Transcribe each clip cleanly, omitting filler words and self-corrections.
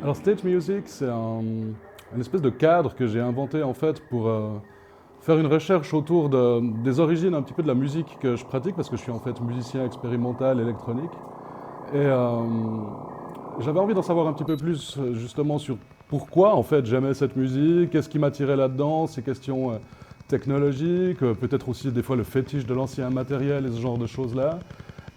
Alors stage music, c'est une espèce de cadre que j'ai inventé en fait pour faire une recherche autour des origines un petit peu de la musique que je pratique parce que je suis en fait musicien expérimental électronique. Et j'avais envie d'en savoir un petit peu plus justement sur pourquoi en fait j'aimais cette musique, qu'est-ce qui m'attirait là-dedans, ces questions technologiques, peut-être aussi des fois le fétiche de l'ancien matériel et ce genre de choses-là.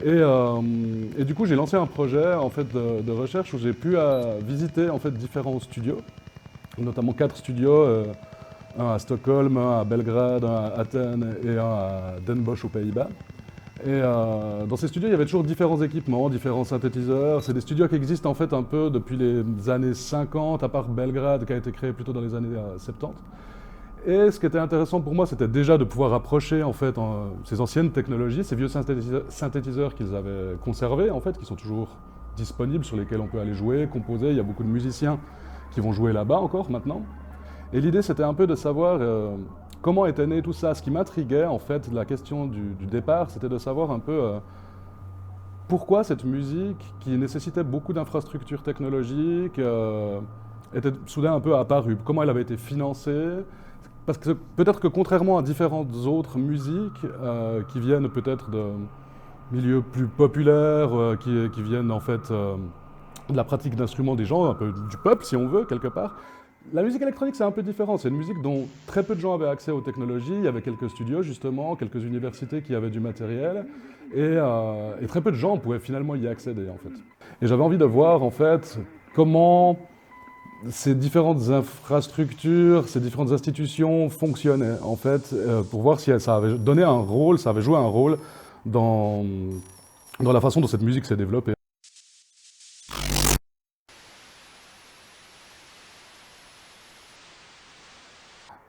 Et du coup, j'ai lancé un projet en fait de recherche où j'ai pu visiter en fait différents studios, notamment 4 studios, un à Stockholm, un à Belgrade, un à Athènes et un à Den Bosch aux Pays-Bas. Et dans ces studios, il y avait toujours différents équipements, différents synthétiseurs. C'est des studios qui existent en fait un peu depuis les années 50, à part Belgrade qui a été créé plutôt dans les années 70. Et ce qui était intéressant pour moi, c'était déjà de pouvoir approcher en fait ces anciennes technologies, ces vieux synthétiseurs qu'ils avaient conservés en fait, qui sont toujours disponibles, sur lesquels on peut aller jouer, composer. Il y a beaucoup de musiciens qui vont jouer là-bas encore maintenant. Et l'idée, c'était un peu de savoir comment était né tout ça. Ce qui m'intriguait en fait, la question du départ, c'était de savoir un peu pourquoi cette musique, qui nécessitait beaucoup d'infrastructures technologiques, était soudain un peu apparue. Comment elle avait été financée. Parce que peut-être que contrairement à différentes autres musiques qui viennent peut-être de milieux plus populaires, qui viennent en fait de la pratique d'instruments des gens, un peu du peuple si on veut, quelque part, la musique électronique c'est un peu différent. C'est une musique dont très peu de gens avaient accès aux technologies. Il y avait quelques studios justement, quelques universités qui avaient du matériel, et très peu de gens pouvaient finalement y accéder en fait. Et j'avais envie de voir en fait comment ces différentes infrastructures, ces différentes institutions fonctionnaient, en fait, pour voir si ça avait donné un rôle, ça avait joué un rôle dans, dans la façon dont cette musique s'est développée.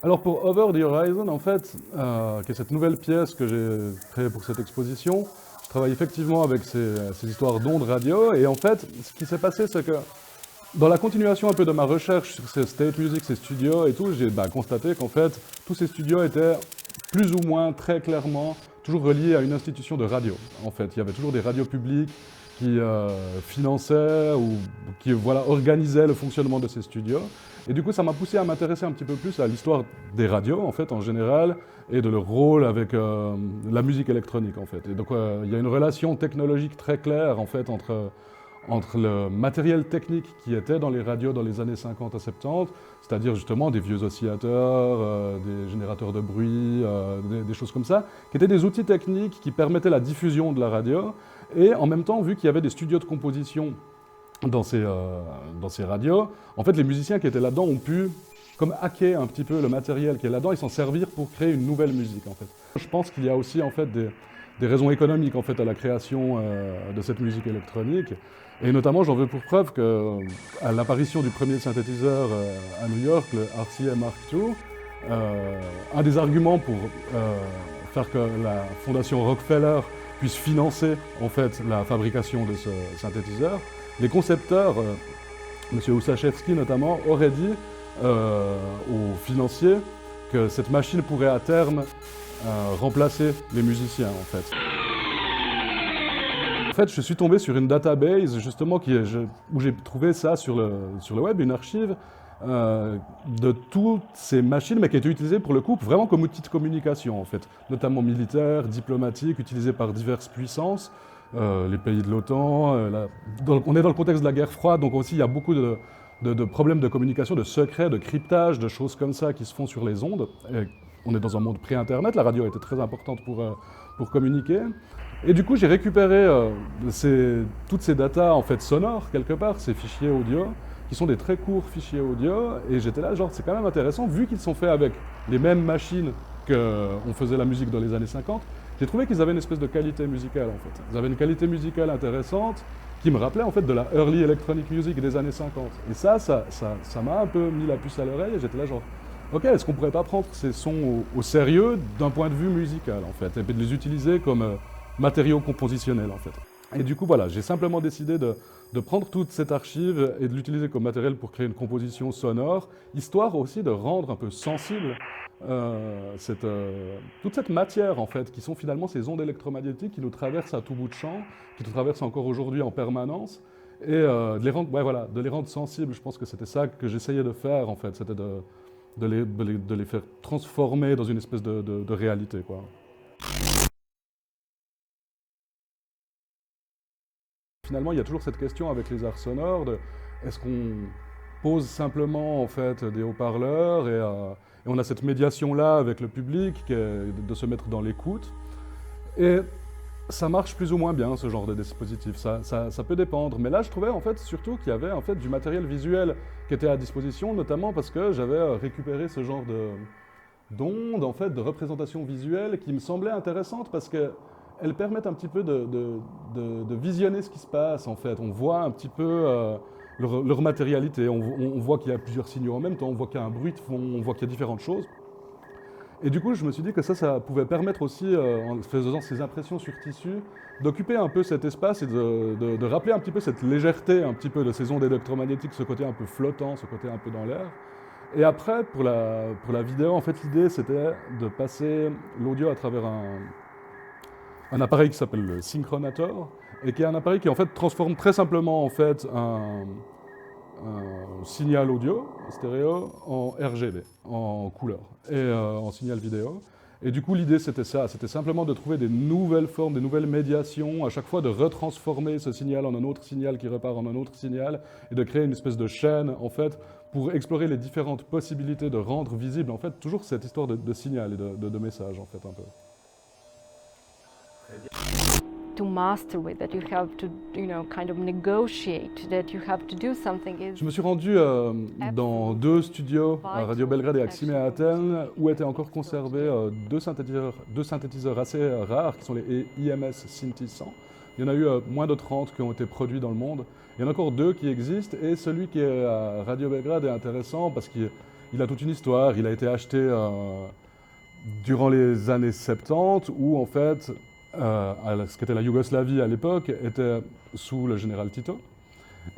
Alors pour Over the Horizon, en fait, qui est cette nouvelle pièce que j'ai créée pour cette exposition, je travaille effectivement avec ces histoires d'ondes radio, et en fait, ce qui s'est passé, c'est que dans la continuation un peu de ma recherche sur ces state music, ces studios et tout, j'ai constaté qu'en fait, tous ces studios étaient plus ou moins très clairement toujours reliés à une institution de radio. En fait, il y avait toujours des radios publiques qui finançaient ou qui voilà, organisaient le fonctionnement de ces studios. Et du coup, ça m'a poussé à m'intéresser un petit peu plus à l'histoire des radios, en fait, en général, et de leur rôle avec la musique électronique, en fait. Et donc, il y a une relation technologique très claire, en fait, entre le matériel technique qui était dans les radios dans les années 50 à 70, c'est-à-dire justement des vieux oscillateurs, des générateurs de bruit, des choses comme ça, qui étaient des outils techniques qui permettaient la diffusion de la radio, et en même temps, vu qu'il y avait des studios de composition dans ces radios, en fait les musiciens qui étaient là-dedans ont pu comme hacker un petit peu le matériel qui est là-dedans et s'en servir pour créer une nouvelle musique en fait. Je pense qu'il y a aussi en fait des raisons économiques en fait à la création de cette musique électronique. Et notamment, j'en veux pour preuve qu'à l'apparition du premier synthétiseur à New York, le RCA Mark II, un des arguments pour faire que la fondation Rockefeller puisse financer en fait la fabrication de ce synthétiseur, les concepteurs, M. Oussachevski notamment, auraient dit aux financiers que cette machine pourrait à terme remplacer les musiciens en fait. En fait, je suis tombé sur une database justement où j'ai trouvé ça sur le web, une archive de toutes ces machines, mais qui étaient utilisées pour le coup vraiment comme outil de communication en fait, notamment militaire, diplomatique, utilisées par diverses puissances, les pays de l'OTAN. On est dans le contexte de la guerre froide, donc aussi il y a beaucoup de problèmes de communication, de secrets, de cryptage, de choses comme ça qui se font sur les ondes. Et on est dans un monde pré-internet, la radio était très importante pour communiquer. Et du coup, j'ai récupéré toutes ces datas en fait sonores quelque part, ces fichiers audio, qui sont des très courts fichiers audio, et j'étais là, genre, c'est quand même intéressant, vu qu'ils sont faits avec les mêmes machines qu'on faisait la musique dans les années 50, j'ai trouvé qu'ils avaient une espèce de qualité musicale en fait. Ils avaient une qualité musicale intéressante, qui me rappelait en fait de la early electronic music des années 50. Et ça m'a un peu mis la puce à l'oreille, et j'étais là genre, ok, est-ce qu'on pourrait pas prendre ces sons au sérieux d'un point de vue musical en fait, et puis de les utiliser comme matériaux compositionnels en fait. Et du coup voilà, j'ai simplement décidé de prendre toute cette archive et de l'utiliser comme matériel pour créer une composition sonore, histoire aussi de rendre un peu sensible toute cette matière en fait, qui sont finalement ces ondes électromagnétiques qui nous traversent à tout bout de champ, qui nous traversent encore aujourd'hui en permanence, et de les rendre sensibles. Je pense que c'était ça que j'essayais de faire, en fait, c'était de les faire transformer dans une espèce de réalité, quoi. Finalement, il y a toujours cette question avec les arts sonores de est-ce qu'on pose simplement en fait des haut-parleurs et on a cette médiation-là avec le public de se mettre dans l'écoute. Et ça marche plus ou moins bien, ce genre de dispositif, ça peut dépendre. Mais là, je trouvais en fait surtout qu'il y avait en fait du matériel visuel qui était à disposition, notamment parce que j'avais récupéré ce genre d'ondes, en fait, de représentation visuelle qui me semblait intéressante parce qu'elles permettent un petit peu de visionner ce qui se passe, en fait. On voit un petit peu leur matérialité, on voit qu'il y a plusieurs signaux en même temps, on voit qu'il y a un bruit de fond, on voit qu'il y a différentes choses. Et du coup, je me suis dit que ça pouvait permettre aussi, en faisant ces impressions sur tissu, d'occuper un peu cet espace et de rappeler un petit peu cette légèreté un petit peu de ces ondes électromagnétiques, ce côté un peu flottant, ce côté un peu dans l'air. Et après, pour la vidéo, en fait, l'idée, c'était de passer l'audio à travers un appareil qui s'appelle le Synchronator, et qui est un appareil qui, en fait, transforme très simplement, en fait, un signal audio stéréo en RGB, en couleur, et en signal vidéo. Et du coup, l'idée, c'était ça. C'était simplement de trouver des nouvelles formes, des nouvelles médiations, à chaque fois de retransformer ce signal en un autre signal qui repart en un autre signal, et de créer une espèce de chaîne, en fait, pour explorer les différentes possibilités de rendre visible, en fait, toujours cette histoire de signal et de message, en fait, un peu. To master it, that you have to, kind of negotiate, that you have to do something. Je me suis rendu dans 2 studios, à Radio Belgrade et Aximé à Athènes, où étaient encore conservés 2 synthétiseurs assez rares, qui sont les IMS Synthi 100. Il y en a eu moins de 30 qui ont été produits dans le monde. Il y en a encore 2 qui existent, et celui qui est à Radio Belgrade est intéressant parce qu'il a toute une histoire. Il a été acheté durant les années 70, où en fait, ce qu'était la Yougoslavie à l'époque était sous le général Tito.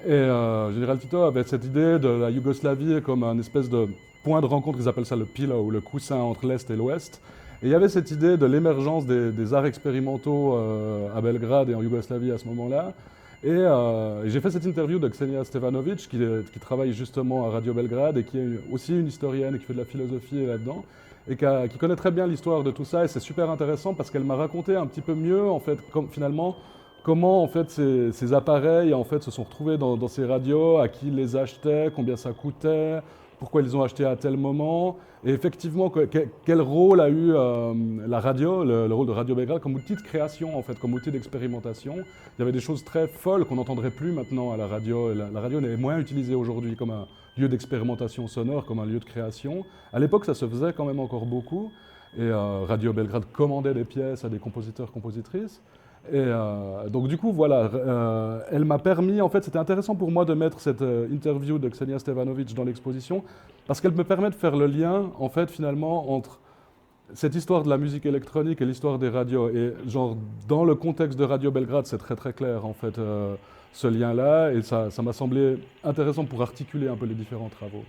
Et le général Tito avait cette idée de la Yougoslavie comme un espèce de point de rencontre, ils appellent ça le pillow, le coussin entre l'Est et l'Ouest. Et il y avait cette idée de l'émergence des arts expérimentaux à Belgrade et en Yougoslavie à ce moment-là. Et j'ai fait cette interview de Ksenia Stevanovic, qui travaille justement à Radio Belgrade et qui est aussi une historienne et qui fait de la philosophie là-dedans, et qui connaît très bien l'histoire de tout ça. Et c'est super intéressant parce qu'elle m'a raconté un petit peu mieux, en fait, finalement, comment en fait, ces appareils en fait, se sont retrouvés dans ces radios, à qui ils les achetaient, combien ça coûtait, pourquoi ils les ont achetés à tel moment. Et effectivement, quel rôle a eu la radio, le rôle de Radio Belgrade comme outil de création, en fait, comme outil d'expérimentation. Il y avait des choses très folles qu'on n'entendrait plus maintenant à la radio. Et la radio est moins utilisée aujourd'hui comme un lieu d'expérimentation sonore, comme un lieu de création. À l'époque, ça se faisait quand même encore beaucoup. Et Radio Belgrade commandait des pièces à des compositeurs, compositrices. Et donc du coup, voilà, elle m'a permis, en fait, c'était intéressant pour moi de mettre cette interview de Ksenia Stevanovic dans l'exposition, parce qu'elle me permet de faire le lien, en fait, finalement, entre cette histoire de la musique électronique et l'histoire des radios. Et genre, dans le contexte de Radio Belgrade, c'est très très clair, en fait, ce lien-là, et ça m'a semblé intéressant pour articuler un peu les différents travaux.